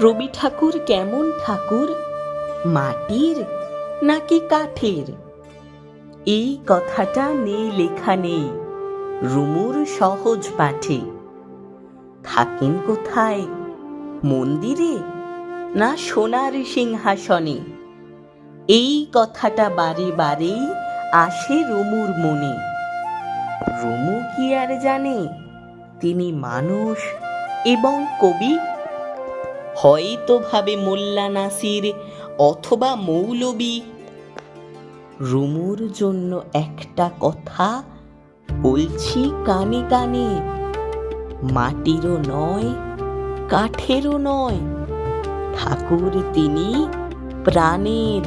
রবি ঠাকুর কেমন ঠাকুর, মাটির নাকি কাঠের? এই কথাটা নেই লেখা নেই রুমুর সহজ পাঠে। থাকেন কোথায়, মন্দিরে না সোনার সিংহাসনে? এই কথাটা বারে বারেই আসে রুমুর মনে। রুমু কি আর জানে তিনি মানুষ এবং কবি? হয়তো ভাবে মোল্লা নাসির অথবা মৌলবি। রুমুর জন্য একটা কথা বলছি কানে কানে, মাটিরও নয় কাঠেরও নয়, ঠাকুর তিনি প্রাণের।